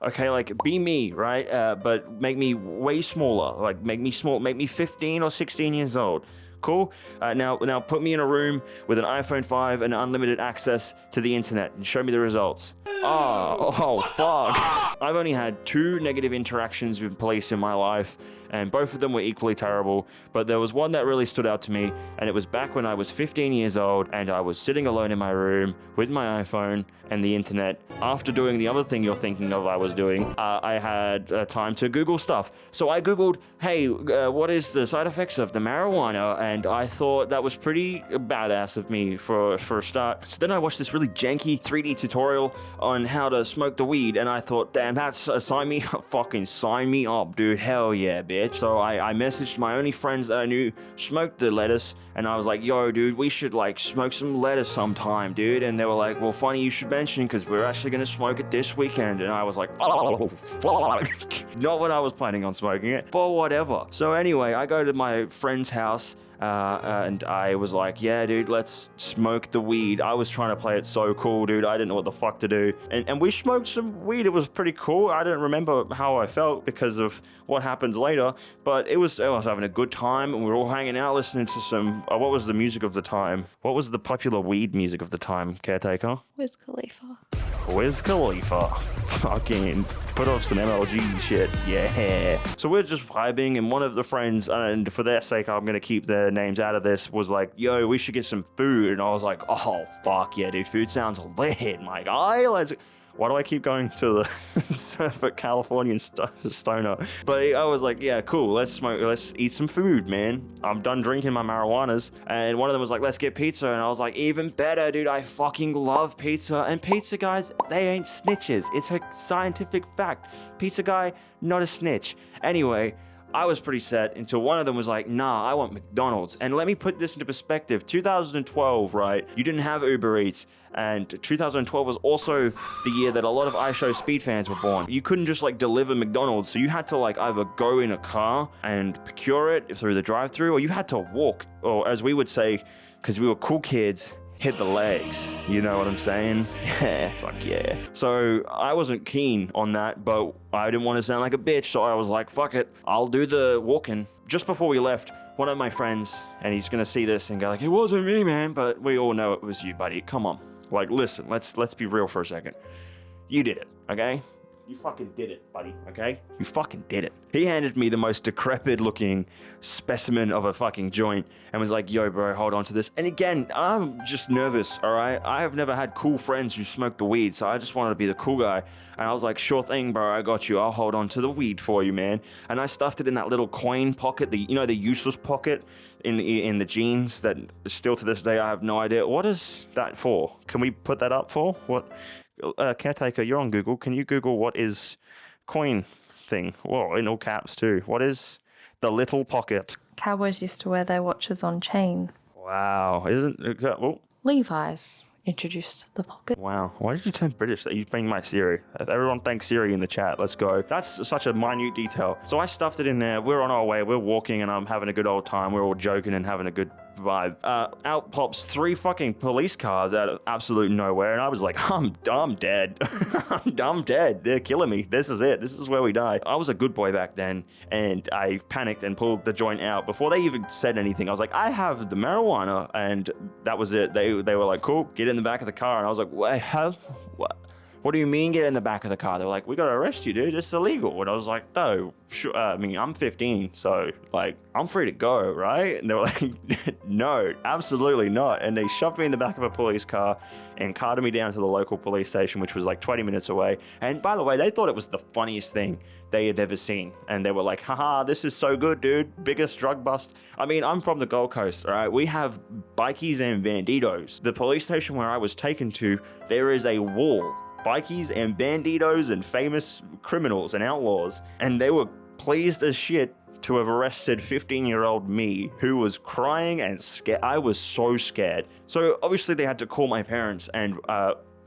Okay, like be me, right? But make me way smaller. Like make me small, make me 15 or 16 years old. Cool. Now put me in a room with an iPhone 5 and unlimited access to the internet and show me the results. Oh, fuck. I've only had 2 negative interactions with police in my life, and both of them were equally terrible, but there was one that really stood out to me, and it was back when I was 15 years old, and I was sitting alone in my room with my iPhone and the internet. After doing the other thing you're thinking of I was doing, I had time to Google stuff. So I Googled, hey, what is the side effects of the marijuana? And I thought that was pretty badass of me for a start. So then I watched this really janky 3D tutorial on how to smoke the weed, and I thought, damn, that's sign me up, fucking sign me up, dude. Hell yeah, bitch. So I messaged my only friends that I knew smoked the lettuce, and I was like, yo, dude, we should like smoke some lettuce sometime, dude. And they were like, well, funny you should mention, because we're actually gonna smoke it this weekend. And I was like, oh, fuck. Not when I was planning on smoking it, but whatever. So anyway, I go to my friend's house, and I was like, yeah, dude, let's smoke the weed. I was trying to play it so cool, dude. I didn't know what the fuck to do. And we smoked some weed. It was pretty cool. I didn't remember how I felt because of what happens later, but I was having a good time, and we were all hanging out listening to some, what was the music of the time? What was the popular weed music of the time, Caretaker? Wiz Khalifa. Wiz Khalifa. Fucking put off some MLG shit. Yeah. So we're just vibing, and one of the friends, and for their sake, I'm going to keep their names out of this, was like, yo, we should get some food. And I was like, oh, fuck yeah, dude. Food sounds lit, my guy. Why do I keep going to the surfer Californian stoner? But I was like, yeah, cool. Let's eat some food, man. I'm done drinking my marijuanas. And one of them was like, let's get pizza. And I was like, even better, dude. I fucking love pizza. And pizza guys, they ain't snitches. It's a scientific fact. Pizza guy, not a snitch. Anyway, I was pretty set until one of them was like, nah, I want McDonald's. And let me put this into perspective. 2012, right? You didn't have Uber Eats. And 2012 was also the year that a lot of iShow Speed fans were born. You couldn't just like deliver McDonald's. So you had to like either go in a car and procure it through the drive-thru, or you had to walk, or as we would say, because we were cool kids, hit the legs. You know what I'm saying? Yeah, fuck yeah. So I wasn't keen on that, but I didn't want to sound like a bitch, so I was like, fuck it, I'll do the walking. Just before we left, one of my friends, and he's gonna see this and go like, it wasn't me, man, but we all know it was you, buddy. Come on. Like, listen, let's be real for a second. You did it, okay? You fucking did it, buddy, okay? You fucking did it. He handed me the most decrepit looking specimen of a fucking joint and was like, yo, bro, hold on to this. And again, I'm just nervous, all right? I have never had cool friends who smoke the weed, so I just wanted to be the cool guy. And I was like, sure thing, bro, I got you. I'll hold on to the weed for you, man. And I stuffed it in that little coin pocket, the useless pocket in the jeans that still to this day I have no idea. What is that for? Can we put that up for? What? Caretaker, you're on Google. Can you Google what is coin thing? Well, in all caps too. What is the little pocket? Cowboys used to wear their watches on chains. Wow, isn't it? Oh. Levi's introduced the pocket. Wow, why did you turn British? You've been my Siri. Everyone thanks Siri in the chat. Let's go. That's such a minute detail. So I stuffed it in there. We're on our way. We're walking, and I'm having a good old time. We're all joking and having a good vibe. Out pops 3 fucking police cars out of absolute nowhere, and I was like, I'm dead. I'm dead. They're killing me. This is it. This is where we die. I was a good boy back then, and I panicked and pulled the joint out before they even said anything. I was like, I have the marijuana, and that was it. They were like, cool, get in the back of the car, and I was like, what do you mean get in the back of the car? They were like, we gotta arrest you, dude. It's illegal. And I was like, no, sure. I mean, I'm 15, so like, I'm free to go, right? And they were like, no, absolutely not. And they shoved me in the back of a police car and carted me down to the local police station, which was like 20 minutes away. And by the way, they thought it was the funniest thing they had ever seen. And they were like, haha, this is so good, dude. Biggest drug bust. I mean, I'm from the Gold Coast, all right? We have bikies and banditos. The police station where I was taken to, there is a wall. Bikies and banditos and famous criminals and outlaws. And they were pleased as shit to have arrested 15-year-old me, who was crying and scared. I was so scared. So obviously they had to call my parents, and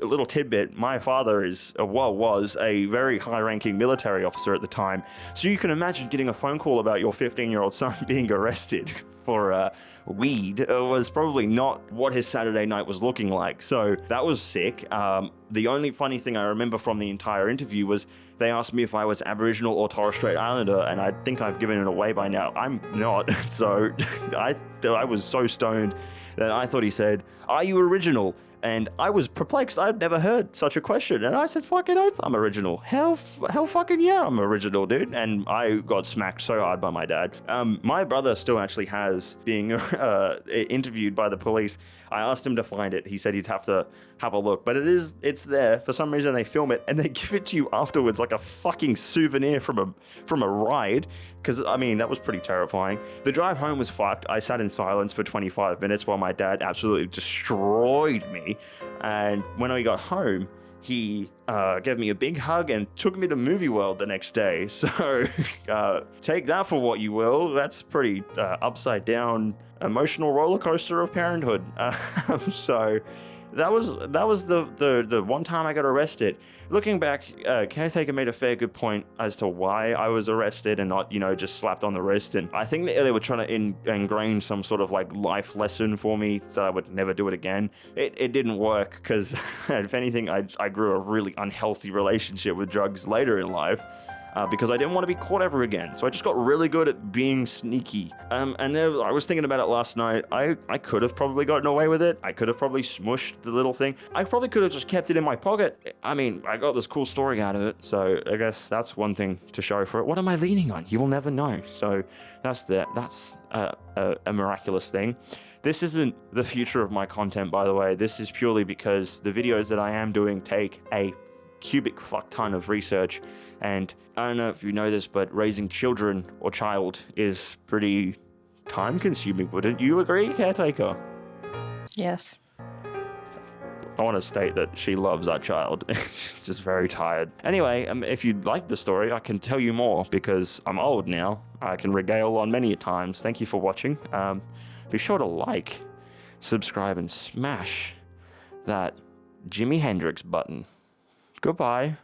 a little tidbit, my father was a very high-ranking military officer at the time. So you can imagine getting a phone call about your 15-year-old son being arrested for weed was probably not what his Saturday night was looking like. So that was sick. The only funny thing I remember from the entire interview was they asked me if I was Aboriginal or Torres Strait Islander, and I think I've given it away by now. I'm not. So I was so stoned that I thought he said, "Are you original?" And I was perplexed. I'd never heard such a question. And I said, fucking oath, I'm original. Hell fucking yeah, I'm original, dude. And I got smacked so hard by my dad. My brother still actually has being interviewed by the police. I asked him to find it. He said he'd have to have a look. But it's there. For some reason, they film it and they give it to you afterwards like a fucking souvenir from a ride. Because, I mean, that was pretty terrifying. The drive home was fucked. I sat in silence for 25 minutes while my dad absolutely destroyed me. And when I got home, he gave me a big hug and took me to Movie World the next day. So take that for what you will. That's pretty upside down emotional roller coaster of parenthood. So that was the one time I got arrested. Looking back, Caretaker made a fair good point as to why I was arrested and not, just slapped on the wrist. And I think that they were trying to ingrain some sort of like life lesson for me that I would never do it again. It didn't work because if anything, I grew a really unhealthy relationship with drugs later in life. Because I didn't want to be caught ever again. So I just got really good at being sneaky. And then I was thinking about it last night. I could have probably gotten away with it. I could have probably smushed the little thing. I probably could have just kept it in my pocket. I mean, I got this cool story out of it. So I guess that's one thing to show for it. What am I leaning on? You will never know. So that's a miraculous thing. This isn't the future of my content, by the way. This is purely because the videos that I am doing take a cubic fuck ton of research, and I don't know if you know this, but raising children or child is pretty time consuming. Wouldn't you agree, Caretaker? Yes. I want to state that she loves that child. She's just very tired. Anyway, if you'd like the story, I can tell you more because I'm old now. I can regale on many times. Thank you for watching. Be sure to like, subscribe, and smash that Jimi Hendrix button. Goodbye.